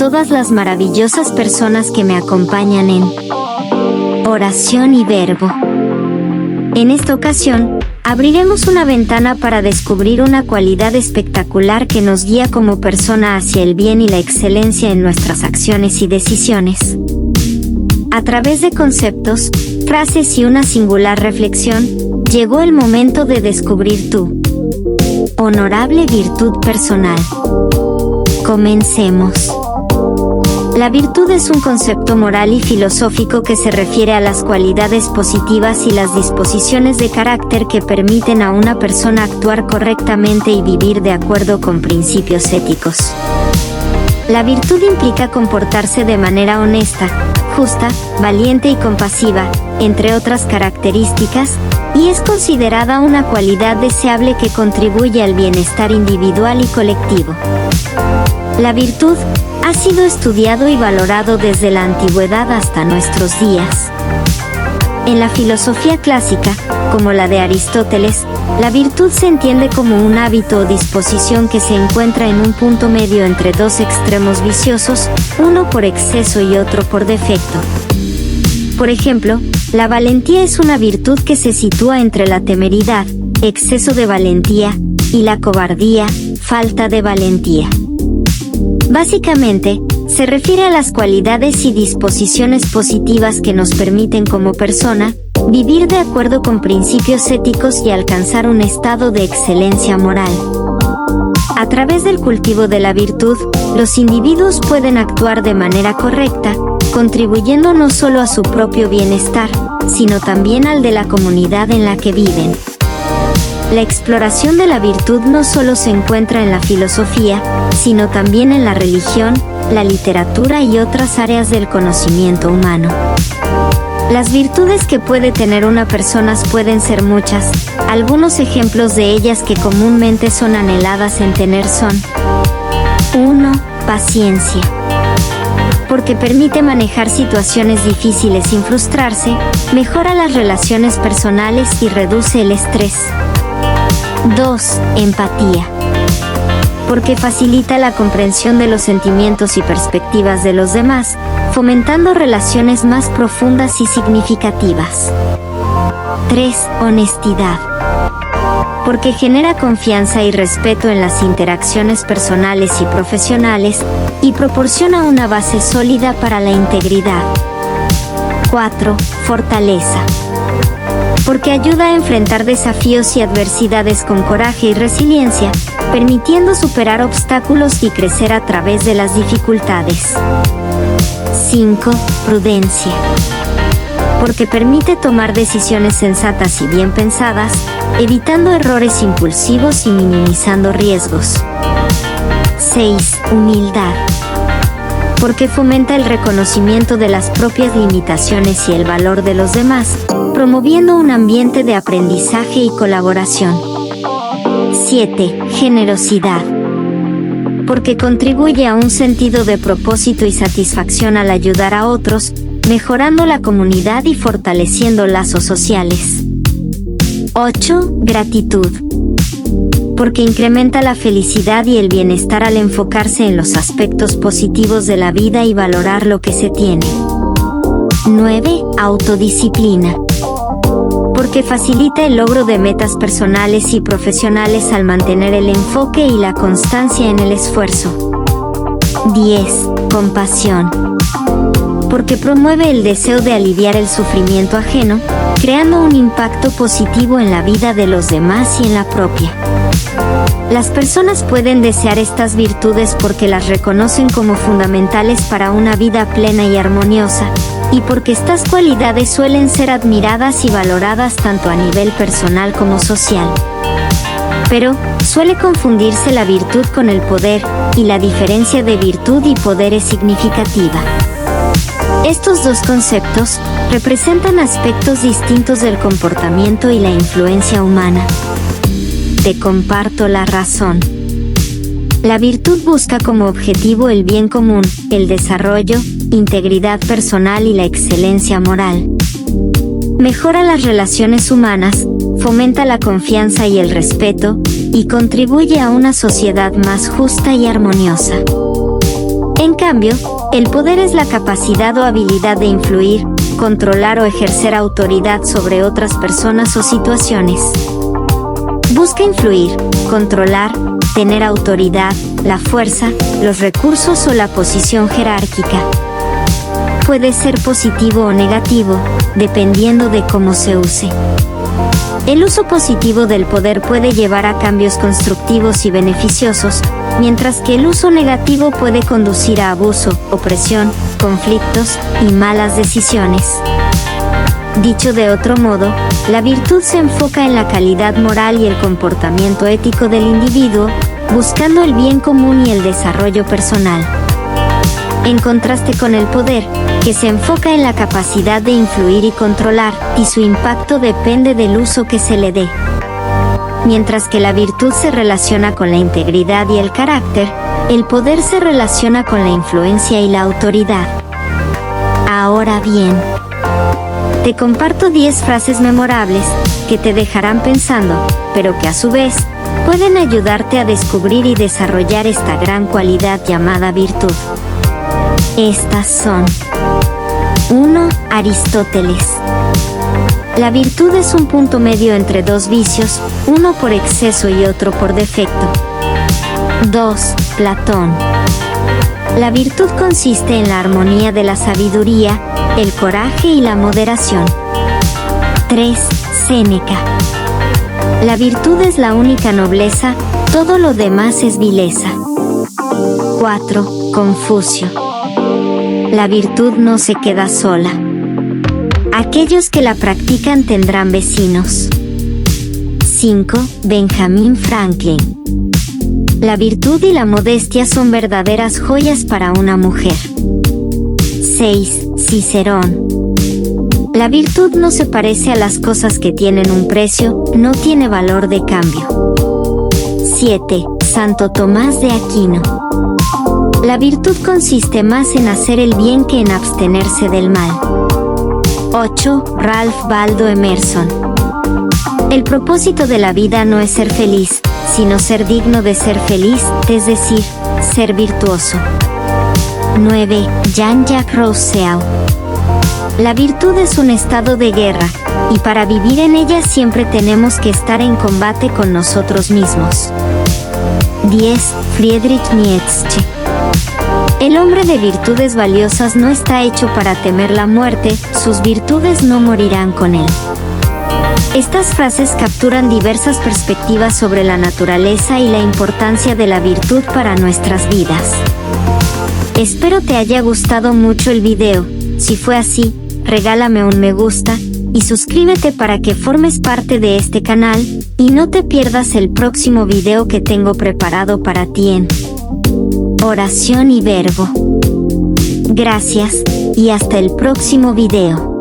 todas las maravillosas personas que me acompañan en Oración y Verbo. En esta ocasión, abriremos una ventana para descubrir una cualidad espectacular que nos guía como persona hacia el bien y la excelencia en nuestras acciones y decisiones. A través de conceptos, frases y una singular reflexión, llegó el momento de descubrir tu honorable virtud personal. Comencemos. La virtud es un concepto moral y filosófico que se refiere a las cualidades positivas y las disposiciones de carácter que permiten a una persona actuar correctamente y vivir de acuerdo con principios éticos. La virtud implica comportarse de manera honesta, justa, valiente y compasiva, entre otras características, y es considerada una cualidad deseable que contribuye al bienestar individual y colectivo. La virtud ha sido estudiado y valorado desde la antigüedad hasta nuestros días. En la filosofía clásica, como la de Aristóteles, la virtud se entiende como un hábito o disposición que se encuentra en un punto medio entre dos extremos viciosos, uno por exceso y otro por defecto. Por ejemplo, la valentía es una virtud que se sitúa entre la temeridad, exceso de valentía, y la cobardía, falta de valentía. Básicamente, se refiere a las cualidades y disposiciones positivas que nos permiten como persona, vivir de acuerdo con principios éticos y alcanzar un estado de excelencia moral. A través del cultivo de la virtud, los individuos pueden actuar de manera correcta, contribuyendo no solo a su propio bienestar, sino también al de la comunidad en la que viven. La exploración de la virtud no solo se encuentra en la filosofía, sino también en la religión, la literatura y otras áreas del conocimiento humano. Las virtudes que puede tener una persona pueden ser muchas. Algunos ejemplos de ellas que comúnmente son anheladas en tener son: 1. Paciencia. Porque permite manejar situaciones difíciles sin frustrarse, mejora las relaciones personales y reduce el estrés. 2. Empatía. Porque facilita la comprensión de los sentimientos y perspectivas de los demás, fomentando relaciones más profundas y significativas. 3. Honestidad. Porque genera confianza y respeto en las interacciones personales y profesionales, y proporciona una base sólida para la integridad. 4. Fortaleza. Porque ayuda a enfrentar desafíos y adversidades con coraje y resiliencia, permitiendo superar obstáculos y crecer a través de las dificultades. 5. Prudencia. Porque permite tomar decisiones sensatas y bien pensadas, evitando errores impulsivos y minimizando riesgos. 6. Humildad. Porque fomenta el reconocimiento de las propias limitaciones y el valor de los demás, promoviendo un ambiente de aprendizaje y colaboración. 7. Generosidad. Porque contribuye a un sentido de propósito y satisfacción al ayudar a otros, mejorando la comunidad y fortaleciendo lazos sociales. 8. Gratitud. Porque incrementa la felicidad y el bienestar al enfocarse en los aspectos positivos de la vida y valorar lo que se tiene. 9. Autodisciplina. Porque facilita el logro de metas personales y profesionales al mantener el enfoque y la constancia en el esfuerzo. 10. Compasión. Porque promueve el deseo de aliviar el sufrimiento ajeno, creando un impacto positivo en la vida de los demás y en la propia. Las personas pueden desear estas virtudes porque las reconocen como fundamentales para una vida plena y armoniosa, y porque estas cualidades suelen ser admiradas y valoradas tanto a nivel personal como social. Pero, suele confundirse la virtud con el poder, y la diferencia de virtud y poder es significativa. Estos dos conceptos representan aspectos distintos del comportamiento y la influencia humana. Te comparto la razón. La virtud busca como objetivo el bien común, el desarrollo, integridad personal y la excelencia moral. Mejora las relaciones humanas, fomenta la confianza y el respeto, y contribuye a una sociedad más justa y armoniosa. En cambio, el poder es la capacidad o habilidad de influir, controlar o ejercer autoridad sobre otras personas o situaciones. Busca influir, controlar, tener autoridad, la fuerza, los recursos o la posición jerárquica. Puede ser positivo o negativo, dependiendo de cómo se use. El uso positivo del poder puede llevar a cambios constructivos y beneficiosos, mientras que el uso negativo puede conducir a abuso, opresión, conflictos y malas decisiones. Dicho de otro modo, la virtud se enfoca en la calidad moral y el comportamiento ético del individuo, buscando el bien común y el desarrollo personal. En contraste con el poder, que se enfoca en la capacidad de influir y controlar, y su impacto depende del uso que se le dé. Mientras que la virtud se relaciona con la integridad y el carácter, el poder se relaciona con la influencia y la autoridad. Ahora bien, te comparto 10 frases memorables que te dejarán pensando, pero que a su vez pueden ayudarte a descubrir y desarrollar esta gran cualidad llamada virtud. Estas son: 1. Aristóteles. La virtud es un punto medio entre dos vicios, uno por exceso y otro por defecto. 2. Platón. La virtud consiste en la armonía de la sabiduría, el coraje y la moderación. 3. Séneca. La virtud es la única nobleza, todo lo demás es vileza. 4. Confucio. La virtud no se queda sola. Aquellos que la practican tendrán vecinos. 5. Benjamin Franklin. La virtud y la modestia son verdaderas joyas para una mujer. 6. Cicerón. La virtud no se parece a las cosas que tienen un precio, no tiene valor de cambio. 7. Santo Tomás de Aquino. La virtud consiste más en hacer el bien que en abstenerse del mal. 8. Ralph Waldo Emerson. El propósito de la vida no es ser feliz, sino ser digno de ser feliz, es decir, ser virtuoso. 9. Jean-Jacques Rousseau. La virtud es un estado de guerra, y para vivir en ella siempre tenemos que estar en combate con nosotros mismos. 10. Friedrich Nietzsche. El hombre de virtudes valiosas no está hecho para temer la muerte, sus virtudes no morirán con él. Estas frases capturan diversas perspectivas sobre la naturaleza y la importancia de la virtud para nuestras vidas. Espero te haya gustado mucho el video. Si fue así, regálame un me gusta y suscríbete para que formes parte de este canal y no te pierdas el próximo video que tengo preparado para ti en Oración y Verbo. Gracias, y hasta el próximo video.